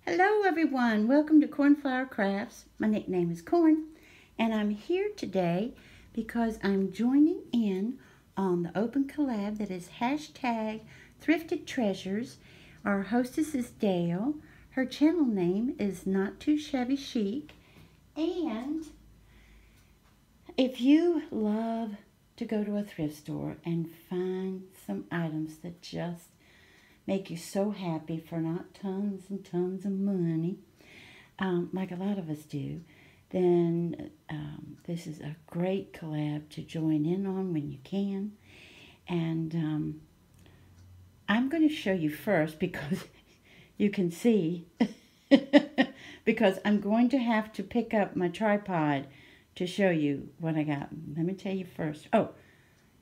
Hello everyone, welcome to Cornflower Crafts. My nickname is Corn, and I'm here today because I'm joining in on the open collab that is hashtag Thrifted Treasures. Our hostess is Dale. Her channel name is Not Too Shabby Chic. And if you love to go to a thrift store and find some items that just make you so happy for not tons and tons of money, like a lot of us do, then this is a great collab to join in on when you can. And I'm going to show you first because you can see, because I'm going to have to pick up my tripod to show you what I got. Let me tell you first. Oh,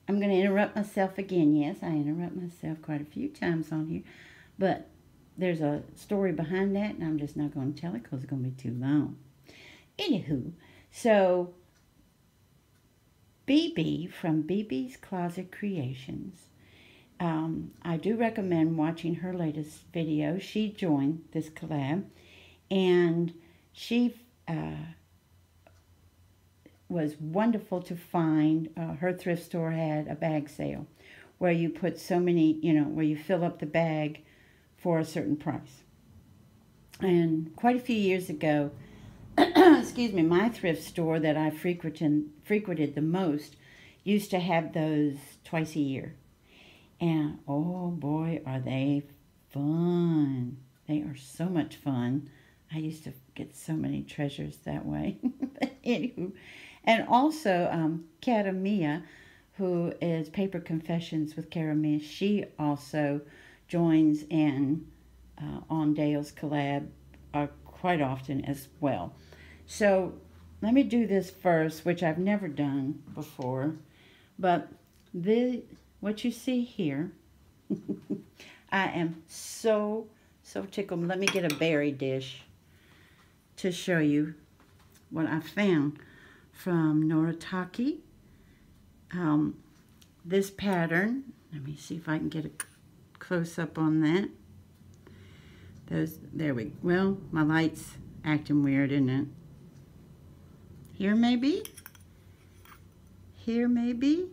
I'm going to interrupt myself again. Yes, I interrupt myself quite a few times on here. But there's a story behind that, and I'm just not going to tell it because it's going to be too long. Anywho, so BB from BB's Closet Creations. I do recommend watching her latest video. She joined this collab, and she was wonderful to find. Her thrift store had a bag sale where you put so many, where you fill up the bag for a certain price. And quite a few years ago, excuse me, my thrift store that I frequented the most used to have those twice a year. And oh boy, are they fun. They are so much fun. I used to get so many treasures that way. Anywho, and also Karamia, who is Paper Confessions with Karamia, she also joins in on Dale's collab quite often as well. So let me do this first, which I've never done before. But what you see here, I am so tickled. Let me get a berry dish to show you what I found from Noritake. This pattern, let me see if I can get a close-up on that. There we go. Well, my light's acting weird, isn't it? Here maybe? Here maybe?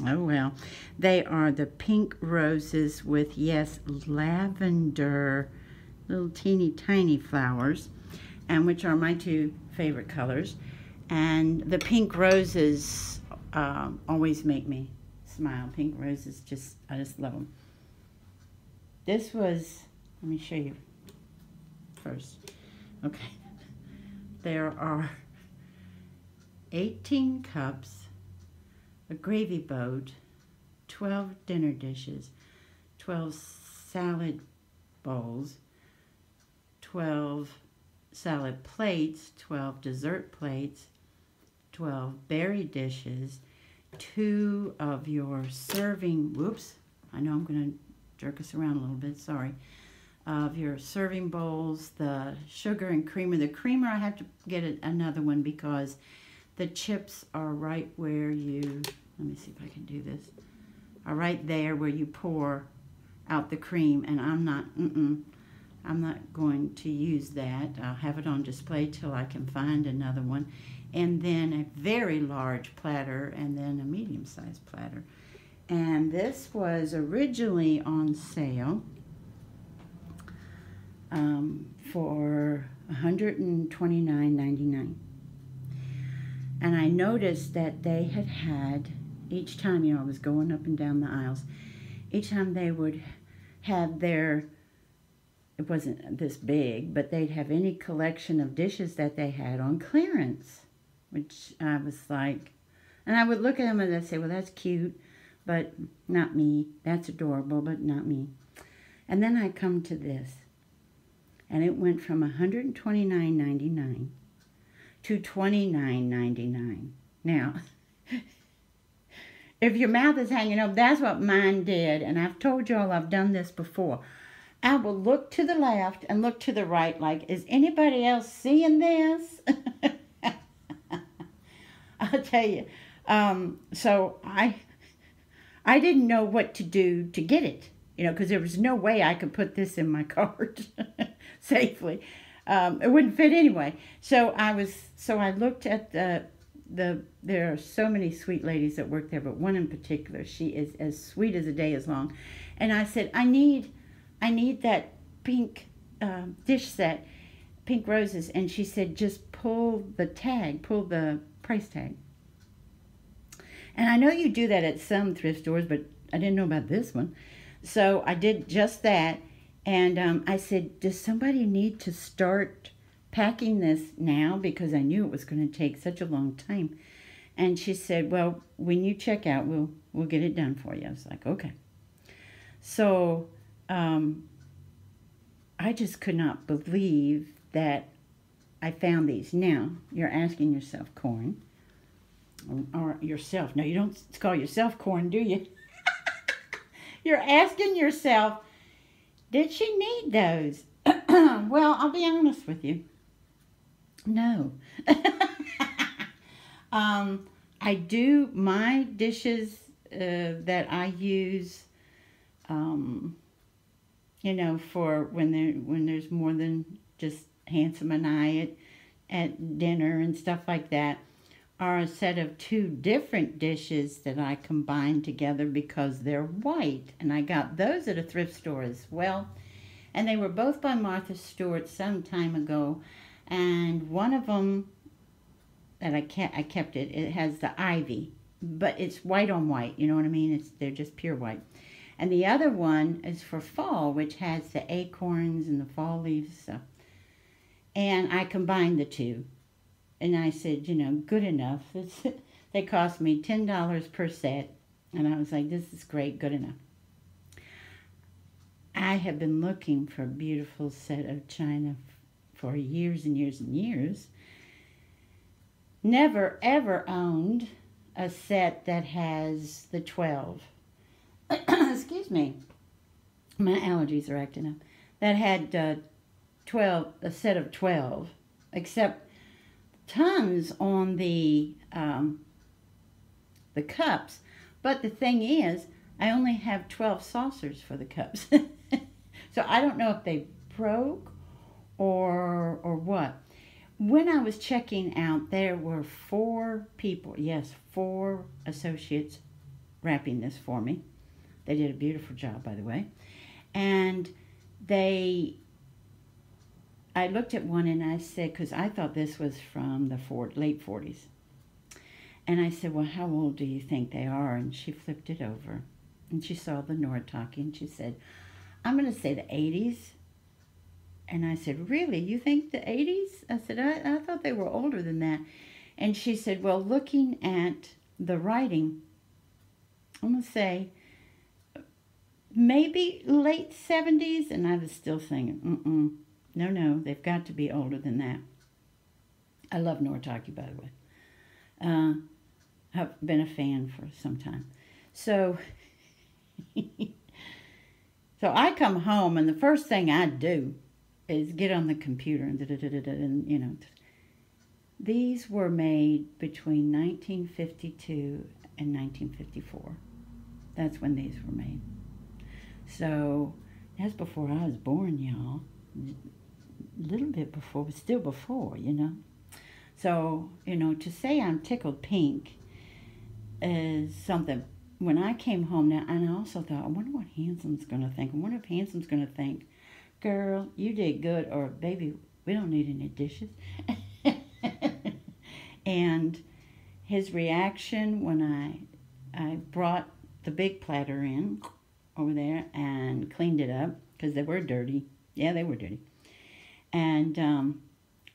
Oh well. They are the pink roses with, yes, lavender, little teeny tiny flowers, and which are my two favorite colors. And the pink roses always make me smile. Pink roses, I just love them. This was, let me show you first. Okay. There are 18 cups, a gravy boat, 12 dinner dishes, 12 salad bowls, 12 salad plates, 12 dessert plates, 12 berry dishes, 2 of your serving, whoops, I know I'm going to jerk us around a little bit, sorry, of your serving bowls, the sugar and creamer. The creamer, I have to get another one because the chips are right where you, let me see if I can do this, are right there where you pour out the cream, and I'm not going to use that. I'll have it on display till I can find another one. And then a very large platter, and then a medium-sized platter. And this was originally on sale for $129.99. And I noticed that they had, each time, I was going up and down the aisles, each time they would have their, it wasn't this big, but they'd have any collection of dishes that they had on clearance, which I was like, and I would look at them and I'd say, well, that's cute, but not me. That's adorable, but not me. And then I come to this, and it went from $129.99 to $29.99. Now, if your mouth is hanging up, that's what mine did, and I've told y'all I've done this before. I will look to the left and look to the right like, is anybody else seeing this? I'll tell you. So I didn't know what to do to get it, because there was no way I could put this in my cart. safely. It wouldn't fit anyway. So I looked at there are so many sweet ladies that work there, but one in particular, she is as sweet as a day is long. And I said, I need that pink dish set, pink roses. And she said, just pull the price tag. And I know you do that at some thrift stores, but I didn't know about this one. So I did just that. And I said, does somebody need to start packing this now? Because I knew it was going to take such a long time. And she said, well, when you check out, we'll get it done for you. I was like, okay. So I just could not believe that I found these. Now, you're asking yourself, Corn, or yourself. No, you don't call yourself Corn, do you? You're asking yourself, did she need those? Well, I'll be honest with you. No. I do my dishes that I use, for when there's more than just Handsome and I at dinner and stuff like that, are a set of two different dishes that I combine together because they're white. And I got those at a thrift store as well. And they were both by Martha Stewart some time ago. And one of them that I kept it has the ivy, but it's white on white, you know what I mean? They're just pure white. And the other one is for fall, which has the acorns and the fall leaves stuff. And I combined the two. And I said, good enough. They cost me $10 per set. And I was like, this is great, good enough. I have been looking for a beautiful set of china for years and years and years. Never, ever owned a set that has the 12. Excuse me. My allergies are acting up. That had a set of 12. Except tons on the cups. But the thing is, I only have 12 saucers for the cups. So I don't know if they broke or what. When I was checking out, there were 4 people, yes, 4 associates wrapping this for me. They did a beautiful job, by the way. And I looked at one and I said, because I thought this was from the late 40s. And I said, well, how old do you think they are? And she flipped it over. And she saw the Noritake and she said, I'm going to say the 80s. And I said, really? You think the 80s? I said, I thought they were older than that. And she said, well, looking at the writing, I'm going to say maybe late 70s. And I was still saying, no, they've got to be older than that. I love Noritake, by the way. I've been a fan for some time. So, so I come home, and the first thing I do is get on the computer and these were made between 1952 and 1954. That's when these were made. So that's before I was born, y'all. A little bit before, but still before, So, to say I'm tickled pink is something. When I came home now, and I also thought, I wonder what Handsome's going to think. I wonder if Handsome's going to think, girl, you did good, or baby, we don't need any dishes. And his reaction when I brought the big platter in over there and cleaned it up, because they were dirty. Yeah, they were dirty. And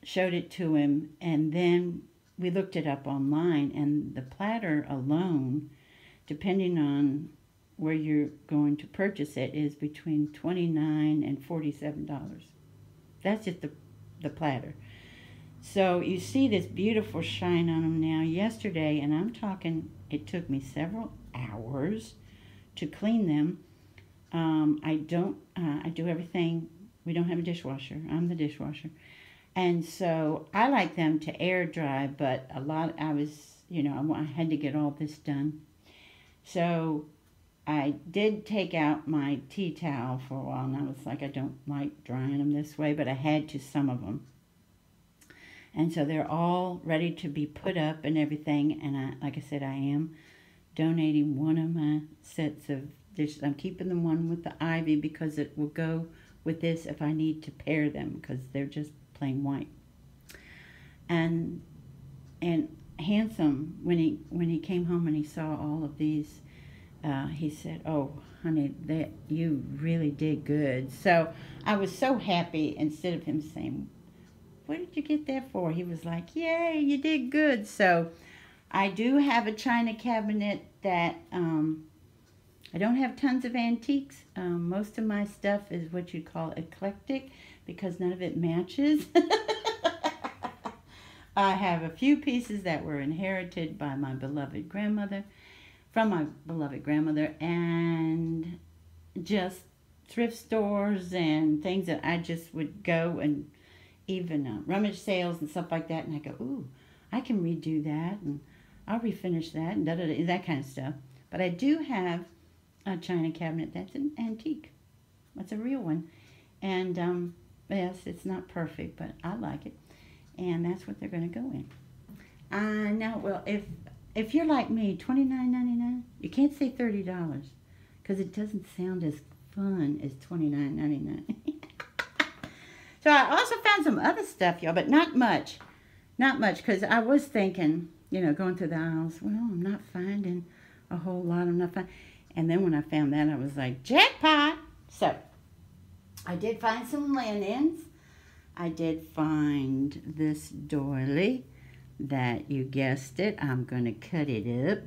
showed it to him, and then we looked it up online, and the platter alone, depending on where you're going to purchase it, is between $29 and $47. That's just the platter. So you see this beautiful shine on them now. Yesterday, and I'm talking, it took me several hours to clean them. I do everything. We don't have a dishwasher. I'm the dishwasher. And so I like them to air dry, but I had to get all this done. So I did take out my tea towel for a while, and I was like, I don't like drying them this way, but I had to some of them. And so they're all ready to be put up and everything. And like I said, I am donating one of my sets of dishes. I'm keeping the one with the ivy because it will go with this if I need to pair them, because they're just plain white. And Handsome, when he came home and he saw all of these, he said, "Oh, honey, that you really did good." So I was so happy. Instead of him saying, "What did you get that for?" he was like, "Yay, you did good." So I do have a china cabinet that I don't have tons of antiques. Most of my stuff is what you'd call eclectic because none of it matches. I have a few pieces that were inherited by my beloved grandmother, from my beloved grandmother, and just thrift stores and things that I just would go and even rummage sales and stuff like that, and I go, ooh, I can redo that, and I'll refinish that, and that kind of stuff. But I do have a china cabinet that's an antique. It's a real one. And yes, it's not perfect, but I like it. And that's what they're going to go in. I know, well, if you're like me, $29.99, you can't say $30 because it doesn't sound as fun as $29.99. So I also found some other stuff, y'all, but not much. Not much, because I was thinking, you know, going through the aisles, well, I'm not finding a whole lot. I'm not finding. And then when I found that, I was like, jackpot! So I did find some linens. I did find this doily that, you guessed it, I'm going to cut it up.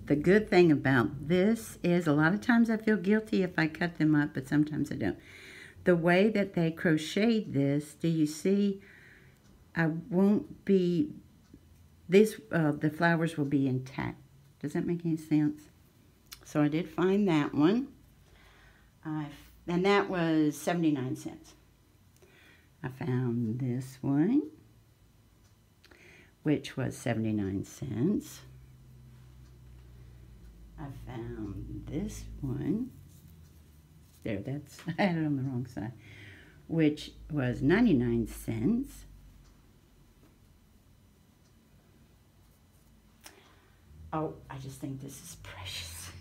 The good thing about this is a lot of times I feel guilty if I cut them up, but sometimes I don't. The way that they crocheted this, do you see, I won't be, the flowers will be intact. Does that make any sense? So I did find that one. And that was 79 cents. I found this one, which was 79 cents. I found this one. There, I had it on the wrong side, which was 99 cents. Oh, I just think this is precious.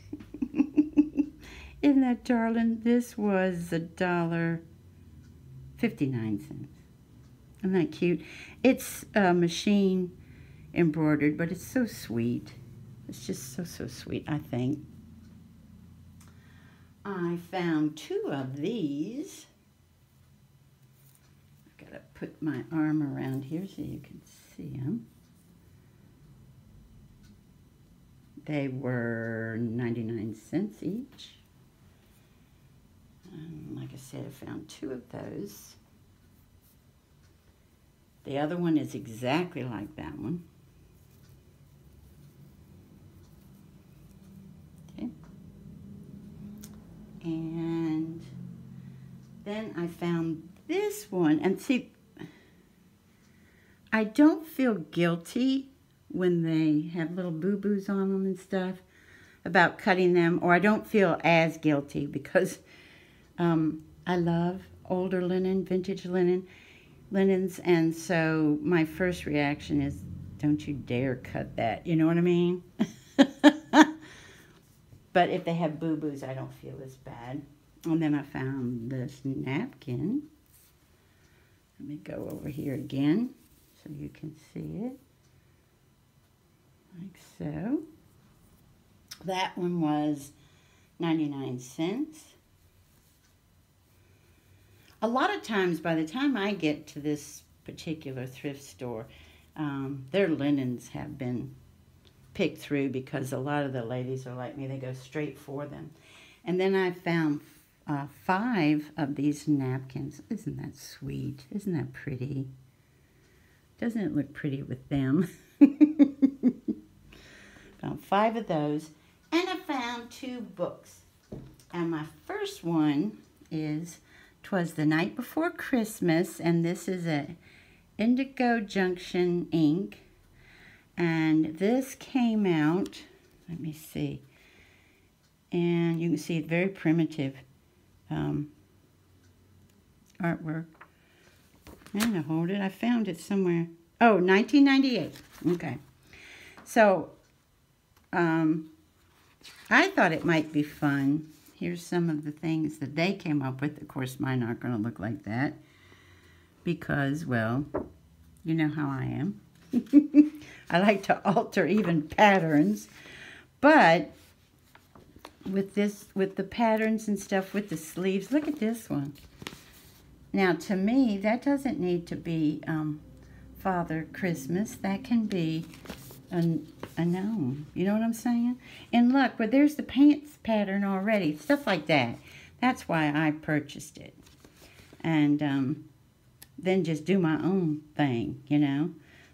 Isn't that darling? This was $1.59. Isn't that cute? It's machine embroidered, but it's so sweet. It's just so sweet, I think. I found two of these. I've got to put my arm around here so you can see them. They were 99 cents each. And like I said, I found two of those. The other one is exactly like that one. Okay. And then I found this one. And see, I don't feel guilty when they have little boo-boos on them and stuff about cutting them, or I don't feel as guilty because I love older linen, vintage linens, and so my first reaction is, don't you dare cut that, you know what I mean? But if they have boo-boos, I don't feel as bad. And then I found this napkin. Let me go over here again so you can see it. Like so. That one was 99 cents. A lot of times, by the time I get to this particular thrift store, their linens have been picked through because a lot of the ladies are like me. They go straight for them. And then I found 5 of these napkins. Isn't that sweet? Isn't that pretty? Doesn't it look pretty with them? Found 5 of those, and I found 2 books. And my first one is 'Twas the Night Before Christmas, and this is a Indigo Junction ink. And this came out, let me see, And you can see it's very primitive artwork. I'm going to hold it. I found it somewhere. Oh, 1998. Okay. So, I thought it might be fun. Here's some of the things that they came up with. Of course, mine aren't going to look like that because, well, you know how I am. I like to alter even patterns. But with the patterns and stuff, with the sleeves, look at this one. Now, to me, that doesn't need to be Father Christmas. That can be a gnome. You know what I'm saying? And look, well, there's the pants pattern already. Stuff like that. That's why I purchased it. And then just do my own thing, you know.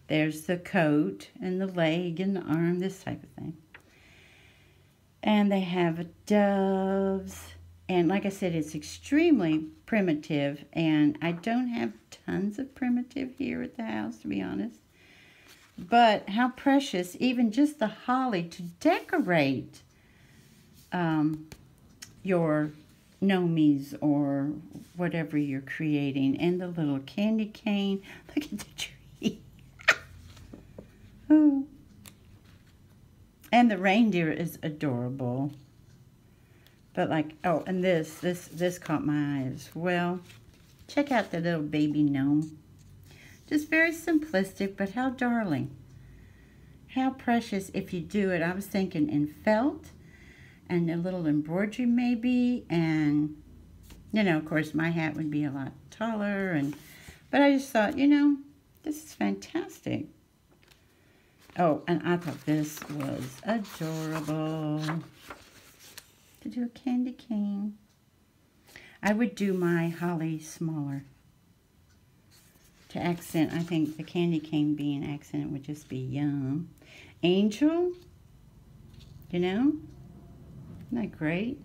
There's the coat and the leg and the arm, this type of thing. And they have doves. And like I said, it's extremely primitive. And I don't have tons of primitive here at the house, to be honest. But how precious, even just the holly to decorate your gnomies or whatever you're creating. And the little candy cane. Look at the tree. Ooh. And the reindeer is adorable. But like, oh, and this caught my eye as well. Check out the little baby gnome. Just very simplistic, but how darling. How precious if you do it. I was thinking in felt and a little embroidery maybe. And, you know, of course, my hat would be a lot taller. But I just thought, you know, this is fantastic. Oh, and I thought this was adorable. To do a candy cane. I would do my holly smaller. To accent, I think the candy cane being accent would just be yum. Angel, you know, isn't that great?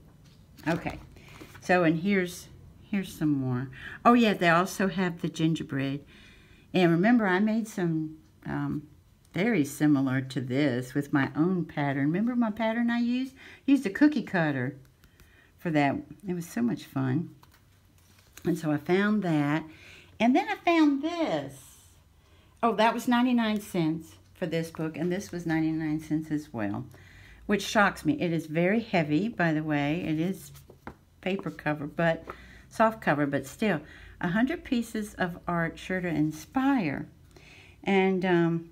Okay, so and here's some more. Oh yeah, they also have the gingerbread. And remember, I made some very similar to this with my own pattern. Remember my pattern I used? I used a cookie cutter for that. It was so much fun. And so I found that. And then I found this. Oh, that was 99 cents for this book. And this was 99 cents as well. Which shocks me. It is very heavy, by the way. It is paper cover, but soft cover, but still. 100 pieces of art sure to inspire. And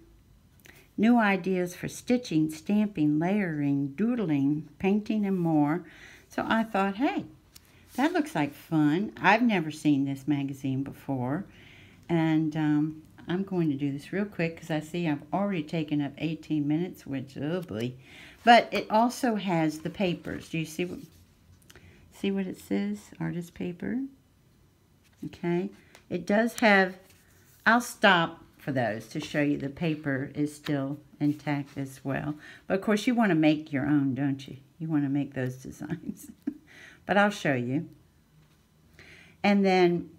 new ideas for stitching, stamping, layering, doodling, painting, and more. So I thought, hey, that looks like fun. I've never seen this magazine before. And I'm going to do this real quick because I see I've already taken up 18 minutes, which, oh boy. But it also has the papers. Do you see what it says? Artist paper. Okay. It does have, I'll stop for those to show you the paper is still intact as well. But of course you want to make your own, don't you? You want to make those designs. But I'll show you. And then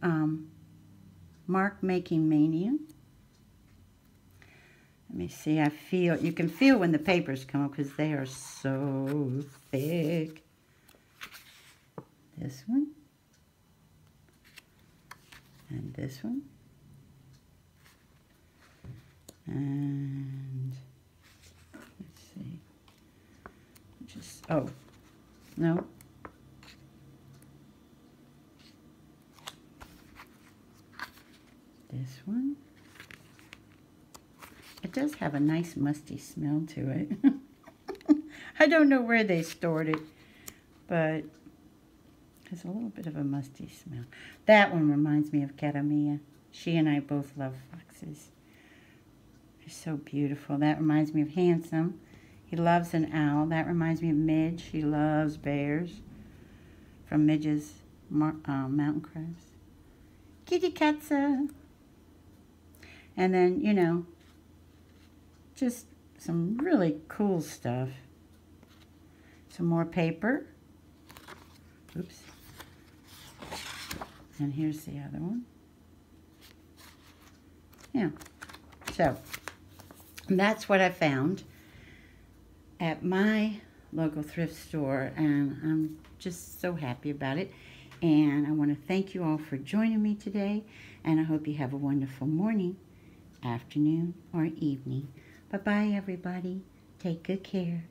Mark Making Mania. Let me see. You can feel when the papers come up because they are so thick. This one. And this one. And let's see. Oh, no. This one. It does have a nice musty smell to it. I don't know where they stored it, but there's a little bit of a musty smell. That one reminds me of Katamia. She and I both love foxes. They're so beautiful. That reminds me of Handsome. He loves an owl. That reminds me of Midge. He loves bears. From Midge's Mountain Crafts. Kitty Katza. And then, you know, just some really cool stuff. Some more paper. Oops. And here's the other one. Yeah. So, that's what I found at my local thrift store, and I'm just so happy about it. And I want to thank you all for joining me today, and I hope you have a wonderful morning, afternoon, or evening. Bye-bye, everybody. Take good care.